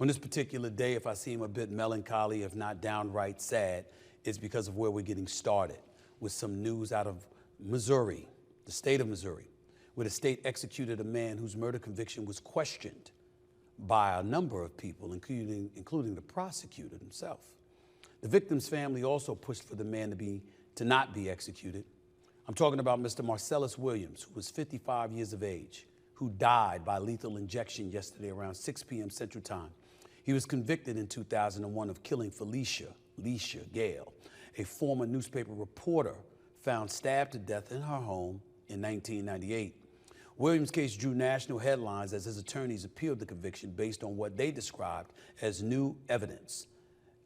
On this particular day, if I seem a bit melancholy, if not downright sad, it's because of where we're getting started with some news out of Missouri, the state of Missouri, where the state executed a man whose murder conviction was questioned by a number of people, including the prosecutor himself. The victim's family also pushed for the man to not be executed. I'm talking about Mr. Marcellus Williams, who was 55 years of age, who died by lethal injection yesterday around 6 p.m. Central Time. He was convicted in 2001 of killing Felicia Gale, a former newspaper reporter found stabbed to death in her home in 1998. Williams' case drew national headlines as his attorneys appealed the conviction based on what they described as new evidence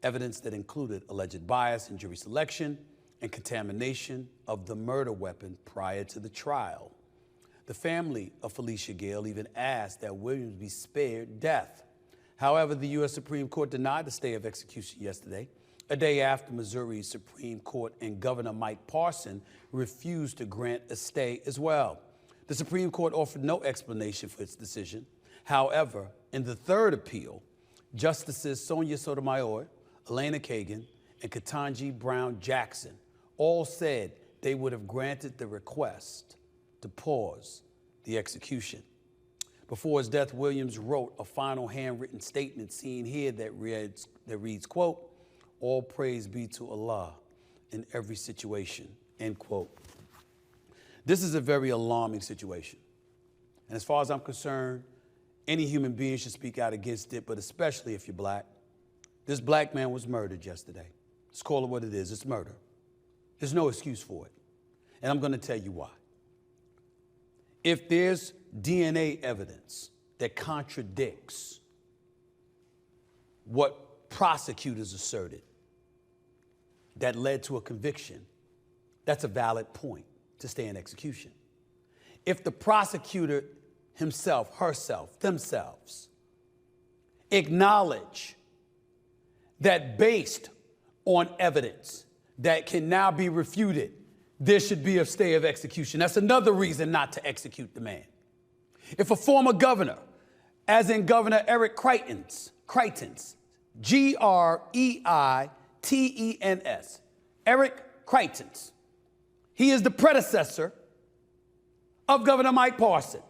that included alleged bias in jury selection and contamination of the murder weapon prior to the trial. The family of Felicia Gale even asked that Williams be spared death. However, the U.S. Supreme Court denied the stay of execution yesterday, a day after Missouri's Supreme Court and Governor Mike Parson refused to grant a stay as well. The Supreme Court offered no explanation for its decision. However, in the third appeal, Justices Sonia Sotomayor, Elena Kagan, and Ketanji Brown Jackson all said they would have granted the request to pause the execution. Before his death, Williams wrote a final handwritten statement seen here that reads, quote, "All praise be to Allah in every situation," end quote. This is a very alarming situation. And as far as I'm concerned, any human being should speak out against it, but especially if you're black. This black man was murdered yesterday. Let's call it what it is. It's murder. There's no excuse for it. And I'm going to tell you why. If there's DNA evidence that contradicts what prosecutors asserted that led to a conviction, that's a valid point to stay in execution. If the prosecutor himself, herself, themselves acknowledge that based on evidence that can now be refuted, there should be a stay of execution. That's another reason not to execute the man. If a former governor, as in Governor Eric Greitens, Greitens, Eric Greitens, he is the predecessor of Governor Mike Parson.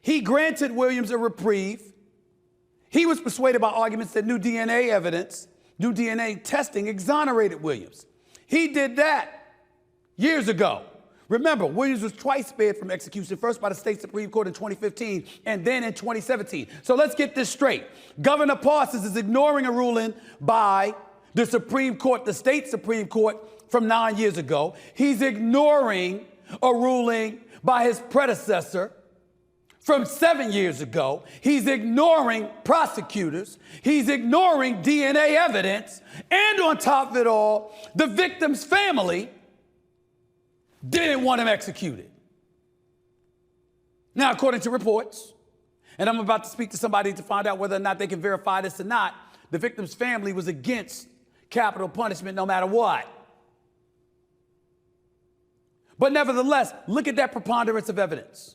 He granted Williams a reprieve. He was persuaded by arguments that new DNA evidence, new DNA testing exonerated Williams. He did that years ago. Remember, Williams was twice spared from execution, first by the state Supreme Court in 2015 and then in 2017. So let's get this straight. Governor Parsons is ignoring a ruling by the Supreme Court, the state Supreme Court from 9 years ago. He's ignoring a ruling by his predecessor from 7 years ago. He's ignoring prosecutors. He's ignoring DNA evidence. And on top of it all, the victim's family didn't want him executed. Now, according to reports, and I'm about to speak to somebody to find out whether or not they can verify this or not, the victim's family was against capital punishment no matter what. But nevertheless, look at that preponderance of evidence.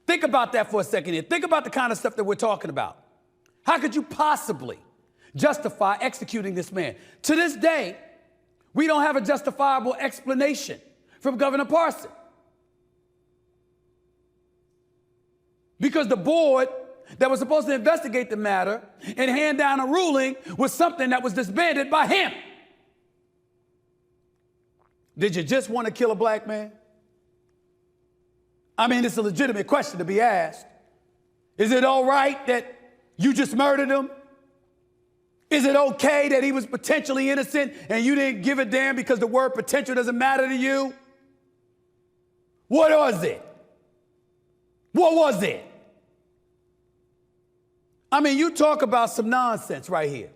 Think about that for a second here. Think about the kind of stuff that we're talking about. How could you possibly justify executing this man? To this day, we don't have a justifiable explanation from Governor Parson. Because the board that was supposed to investigate the matter and hand down a ruling was something that was disbanded by him. Did you just want to kill a black man? I mean, it's a legitimate question to be asked. Is it all right that you just murdered him? Is it okay that he was potentially innocent and you didn't give a damn because the word potential doesn't matter to you? What was it? What was it? I mean, you talk about some nonsense right here.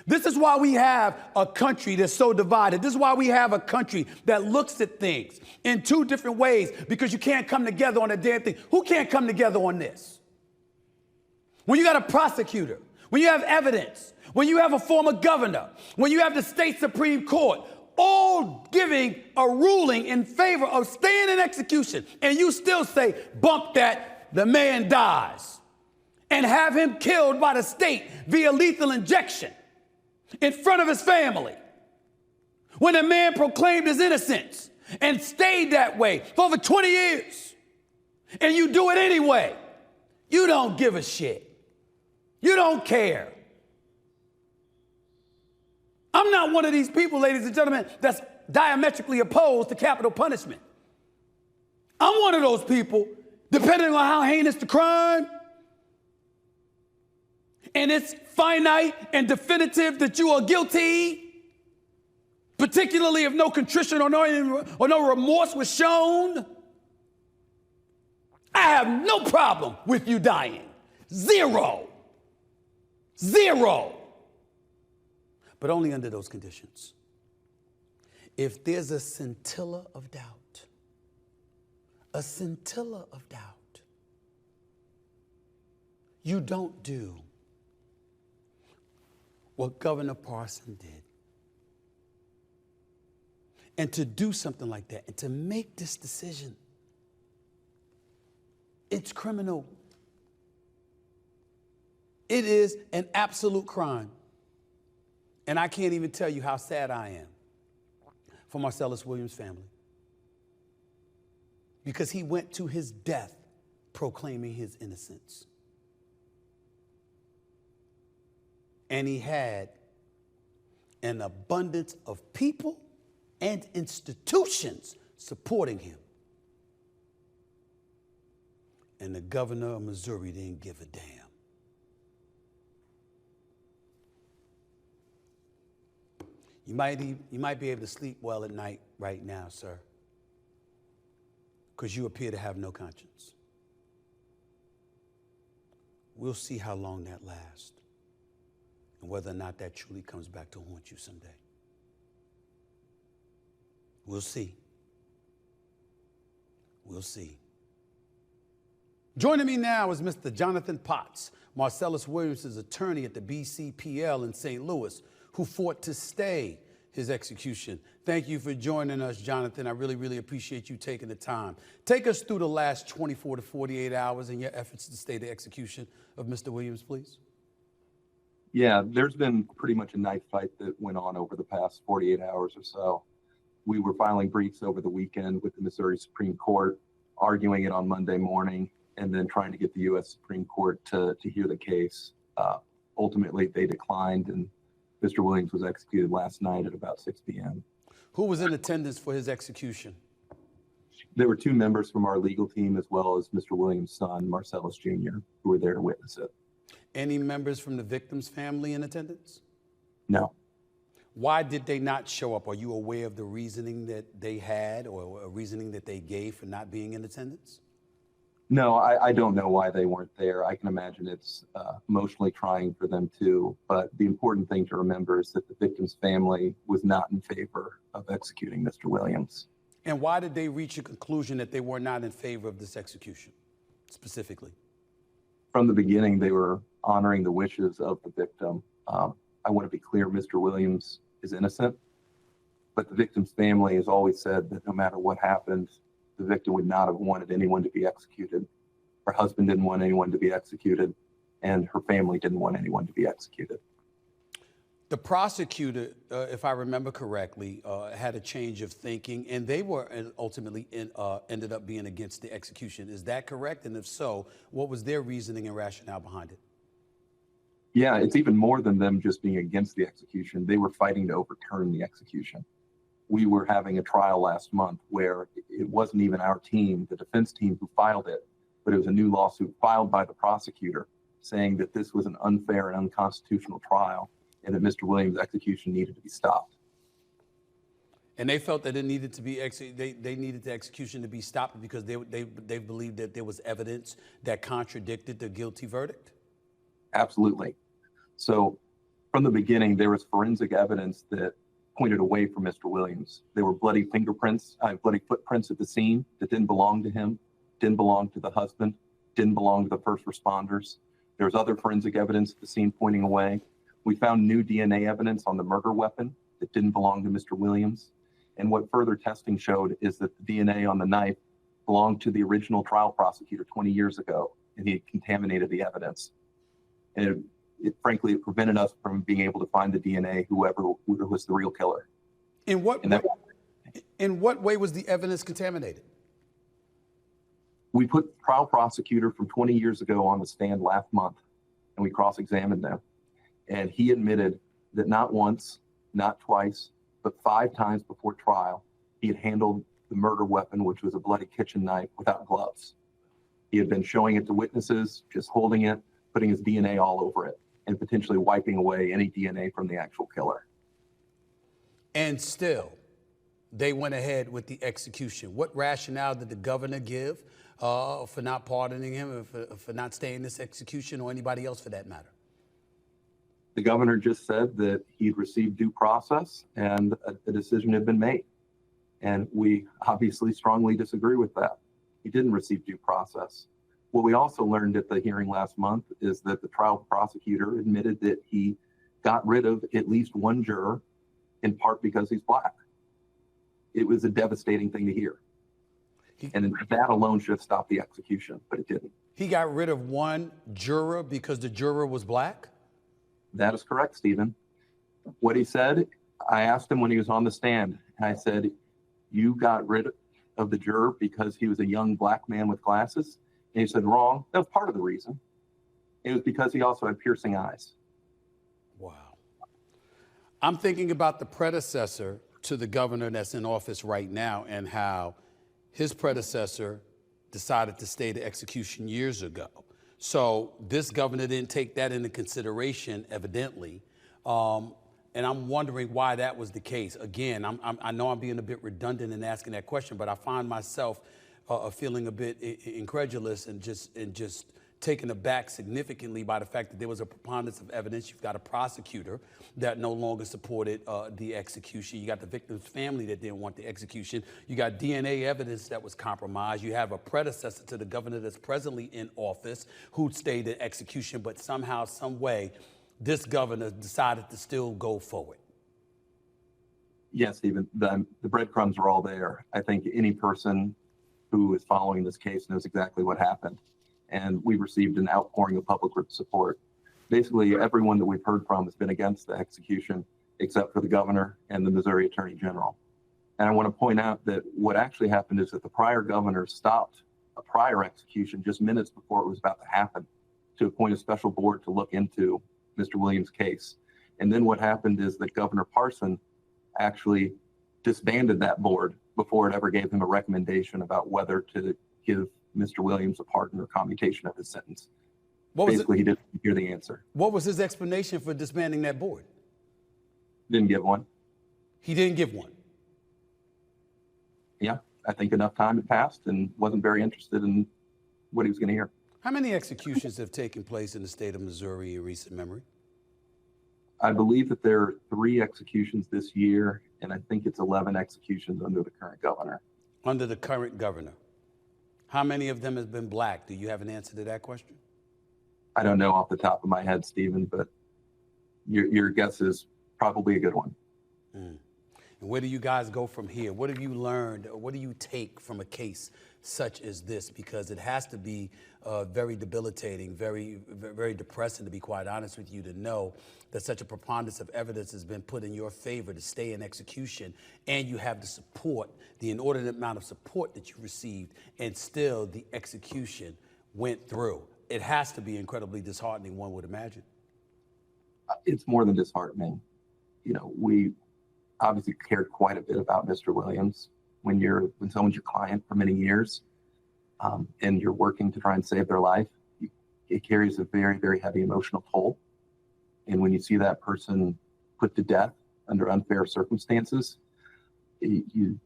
This is why we have a country that's so divided. This is why we have a country that looks at things in two different ways, because you can't come together on a damn thing. Who can't come together on this? When you got a prosecutor, when you have evidence, when you have a former governor, when you have the state Supreme Court, all giving a ruling in favor of staying in execution, and you still say, bump that, the man dies. and have him killed by the state via lethal injection in front of his family when a man proclaimed his innocence and stayed that way for over 20 years, and you do it anyway. You don't give a shit. You don't care. I'm not one of these people, ladies and gentlemen, that's diametrically opposed to capital punishment. I'm one of those people, depending on how heinous the crime, and it's finite and definitive that you are guilty, particularly if no contrition or no remorse was shown, I have no problem with you dying. Zero. Zero. But only under those conditions. If there's a scintilla of doubt, you don't do what Governor Parson did. And to do something like that, and to make this decision, it's criminal. It is an absolute crime. And I can't even tell you how sad I am for Marcellus Williams' family, because he went to his death proclaiming his innocence. And he had an abundance of people and institutions supporting him. And the governor of Missouri didn't give a damn. You might be able to sleep well at night right now, sir, because you appear to have no conscience. We'll see how long that lasts and whether or not that truly comes back to haunt you someday. We'll see. We'll see. Joining me now is Mr. Jonathan Potts, Marcellus Williams' attorney at the BCPL in St. Louis, who fought to stay his execution. Thank you for joining us, Jonathan. I really, really appreciate you taking the time. Take us through the last 24 to 48 hours in your efforts to stay the execution of Mr. Williams, please. Yeah, there's been pretty much a knife fight that went on over the past 48 hours or so. We were filing briefs over the weekend with the Missouri Supreme Court, arguing it on Monday morning, and then trying to get the U.S. Supreme Court to hear the case. Ultimately, they declined, and Mr. Williams was executed last night at about 6 p.m. Who was in attendance for his execution? There were two members from our legal team, as well as Mr. Williams' son, Marcellus Jr., who were there to witness it. Any members from the victim's family in attendance? No. Why did they not show up? Are you aware of the reasoning that they had or a reasoning that they gave for not being in attendance? No, I don't know why they weren't there. I can imagine it's emotionally trying for them too. But the important thing to remember is that the victim's family was not in favor of executing Mr. Williams. And why did they reach a conclusion that they were not in favor of this execution specifically? From the beginning, they were honoring the wishes of the victim. I want to be clear, Mr. Williams is innocent, but the victim's family has always said that no matter what happened, the victim would not have wanted anyone to be executed. Her husband didn't want anyone to be executed, and her family didn't want anyone to be executed. The prosecutor, if I remember correctly, had a change of thinking, and they were ultimately ended up being against the execution. Is that correct? And if so, what was their reasoning and rationale behind it? Yeah, it's even more than them just being against the execution. They were fighting to overturn the execution. We were having a trial last month where it wasn't even our team, the defense team, who filed it, but it was a new lawsuit filed by the prosecutor saying that this was an unfair and unconstitutional trial and that Mr. Williams' execution needed to be stopped. And they felt that it needed to be they needed the execution to be stopped because they believed that there was evidence that contradicted the guilty verdict? Absolutely. So from the beginning, there was forensic evidence that pointed away from Mr. Williams. There were bloody footprints at the scene that didn't belong to him, didn't belong to the husband, didn't belong to the first responders. There was other forensic evidence at the scene pointing away. We found new DNA evidence on the murder weapon that didn't belong to Mr. Williams. And what further testing showed is that the DNA on the knife belonged to the original trial prosecutor 20 years ago, and he had contaminated the evidence. And frankly, it prevented us from being able to find the DNA, whoever was the real killer. In what way was the evidence contaminated? We put trial prosecutor from 20 years ago on the stand last month, and we cross-examined them. And he admitted that not once, not twice, but 5 times before trial, he had handled the murder weapon, which was a bloody kitchen knife, without gloves. He had been showing it to witnesses, just holding it, putting his DNA all over it, and potentially wiping away any DNA from the actual killer. And still, they went ahead with the execution. What rationale did the governor give for not pardoning him, or for not staying this execution, or anybody else for that matter? The governor just said that he'd received due process and a decision had been made. And we obviously strongly disagree with that. He didn't receive due process. What we also learned at the hearing last month is that the trial prosecutor admitted that he got rid of at least one juror, in part because he's Black. It was a devastating thing to hear. And that alone should have stopped the execution, but it didn't. He got rid of one juror because the juror was Black? That is correct, Stephen. What he said, I asked him when he was on the stand, and I said, you got rid of the juror because he was a young Black man with glasses? And he said, wrong. That was part of the reason. It was because he also had piercing eyes. Wow. I'm thinking about the predecessor to the governor that's in office right now, and how his predecessor decided to stay the execution years ago. So this governor didn't take that into consideration, evidently. And I'm wondering why that was the case. Again, I know I'm being a bit redundant in asking that question, but I find myself feeling a bit incredulous and just taken aback significantly by the fact that there was a preponderance of evidence. You've got a prosecutor that no longer supported the execution. You got the victim's family that didn't want the execution. You got DNA evidence that was compromised. You have a predecessor to the governor that's presently in office who stayed the execution, but somehow, some way, this governor decided to still go forward. Yes, Stephen, the breadcrumbs are all there. I think any person who is following this case knows exactly what happened. And we've received an outpouring of public support. Basically, everyone that we've heard from has been against the execution, except for the governor and the Missouri Attorney General. And I want to point out that what actually happened is that the prior governor stopped a prior execution just minutes before it was about to happen, to appoint a special board to look into Mr. Williams' case. And then what happened is that Governor Parson actually disbanded that board before it ever gave him a recommendation about whether to give Mr. Williams a pardon or commutation of his sentence. Basically, he didn't hear the answer. What was his explanation for disbanding that board? Didn't give one. He didn't give one? Yeah, I think enough time had passed and wasn't very interested in what he was going to hear. How many executions have taken place in the state of Missouri in recent memory? I believe that there are 3 executions this year, and I think it's 11 executions under the current governor. Under the current governor. How many of them have been Black? Do you have an answer to that question? I don't know off the top of my head, Stephen, but your guess is probably a good one. And where do you guys go from here? What have you learned? Or what do you take from a case such as this? Because it has to be very debilitating, very, very depressing, to be quite honest with you, to know that such a preponderance of evidence has been put in your favor to stay in execution, and you have the support, the inordinate amount of support that you received, and still the execution went through. It has to be incredibly disheartening, one would imagine. It's more than disheartening. You know, we obviously cared quite a bit about Mr. Williams. When someone's your client for many years, and you're working to try and save their life, it carries a very, very heavy emotional toll. And when you see that person put to death under unfair circumstances, you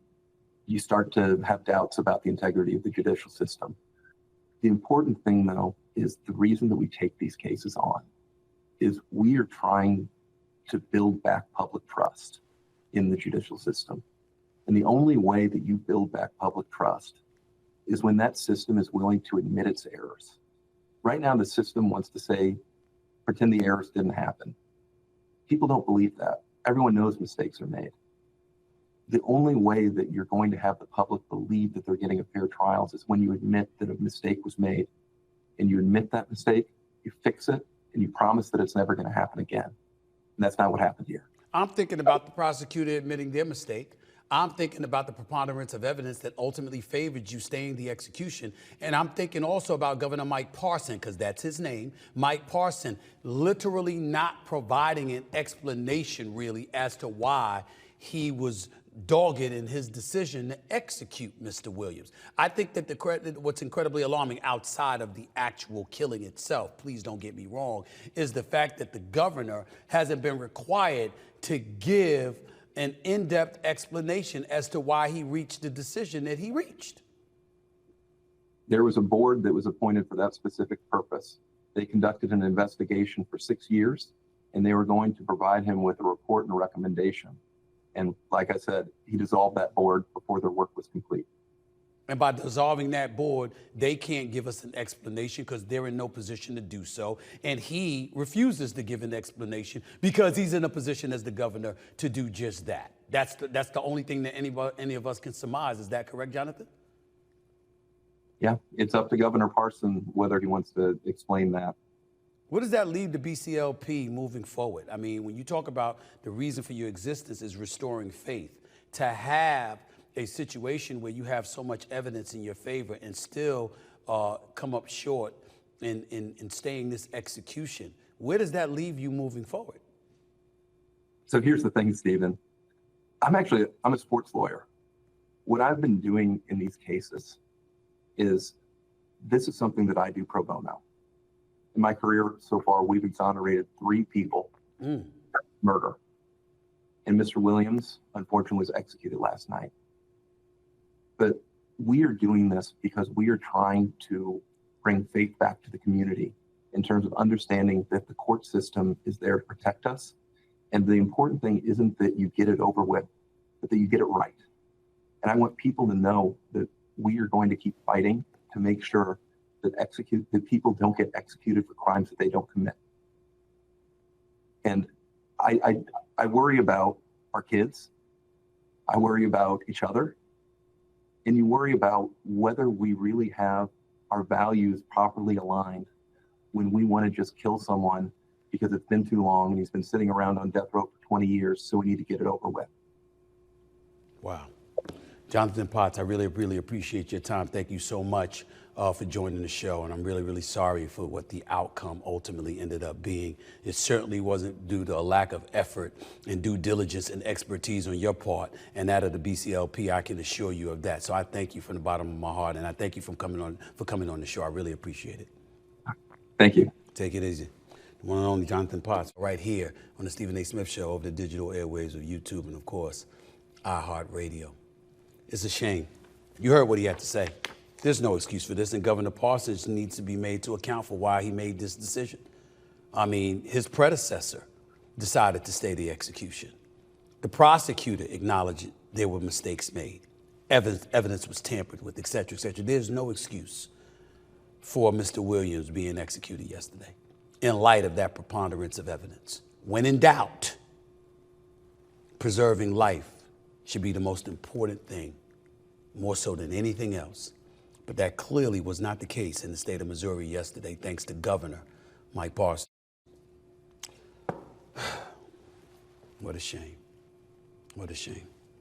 start to have doubts about the integrity of the judicial system. The important thing, though, is the reason that we take these cases on is we are trying to build back public trust in the judicial system. And the only way that you build back public trust is when that system is willing to admit its errors. Right now, the system wants to say, pretend the errors didn't happen. People don't believe that. Everyone knows mistakes are made. The only way that you're going to have the public believe that they're getting a fair trial is when you admit that a mistake was made and you admit that mistake, you fix it, and you promise that it's never going to happen again. And that's not what happened here. I'm thinking about the prosecutor admitting their mistake. I'm thinking about the preponderance of evidence that ultimately favored you staying the execution. And I'm thinking also about Governor Mike Parson, because that's his name, Mike Parson, literally not providing an explanation really as to why he was dogged in his decision to execute Mr. Williams. I think that what's incredibly alarming outside of the actual killing itself, please don't get me wrong, is the fact that the governor hasn't been required to give an in-depth explanation as to why he reached the decision that he reached. There was a board that was appointed for that specific purpose. They conducted an investigation for 6 years, and they were going to provide him with a report and a recommendation. And like I said, he dissolved that board before their work was complete. And by dissolving that board, they can't give us an explanation because they're in no position to do so. And he refuses to give an explanation because he's in a position as the governor to do just that. That's the only thing that any of us can surmise. Is that correct, Jonathan? Yeah, it's up to Governor Parson whether he wants to explain that. What does that leave the BCLP moving forward? I mean, when you talk about the reason for your existence is restoring faith, to have a situation where you have so much evidence in your favor and still come up short in staying this execution, where does that leave you moving forward? So here's the thing, Stephen. I'm a sports lawyer. What I've been doing in these cases is this is something that I do pro bono. In my career so far, we've exonerated 3 people of murder. And Mr. Williams, unfortunately, was executed last night. But we are doing this because we are trying to bring faith back to the community in terms of understanding that the court system is there to protect us. And the important thing isn't that you get it over with, but that you get it right. And I want people to know that we are going to keep fighting to make sure that people don't get executed for crimes that they don't commit. And I worry about our kids. I worry about each other. And you worry about whether we really have our values properly aligned when we want to just kill someone because it's been too long and he's been sitting around on death row for 20 years, so we need to get it over with. Wow. Jonathan Potts, I really, really appreciate your time. Thank you so much for joining the show. And I'm really, really sorry for what the outcome ultimately ended up being. It certainly wasn't due to a lack of effort and due diligence and expertise on your part and that of the BCLP. I can assure you of that. So I thank you from the bottom of my heart. And I thank you for coming on the show. I really appreciate it. Thank you. Take it easy. The one and only Jonathan Potts right here on the Stephen A. Smith Show over the digital airwaves of YouTube and, of course, iHeartRadio. It's a shame. You heard what he had to say. There's no excuse for this, and Governor Parsons needs to be made to account for why he made this decision. I mean, his predecessor decided to stay the execution. The prosecutor acknowledged there were mistakes made. Evidence was tampered with, et cetera, et cetera. There's no excuse for Mr. Williams being executed yesterday in light of that preponderance of evidence. When in doubt, preserving life should be the most important thing, more so than anything else. But that clearly was not the case in the state of Missouri yesterday, thanks to Governor Mike Parson. What a shame. What a shame.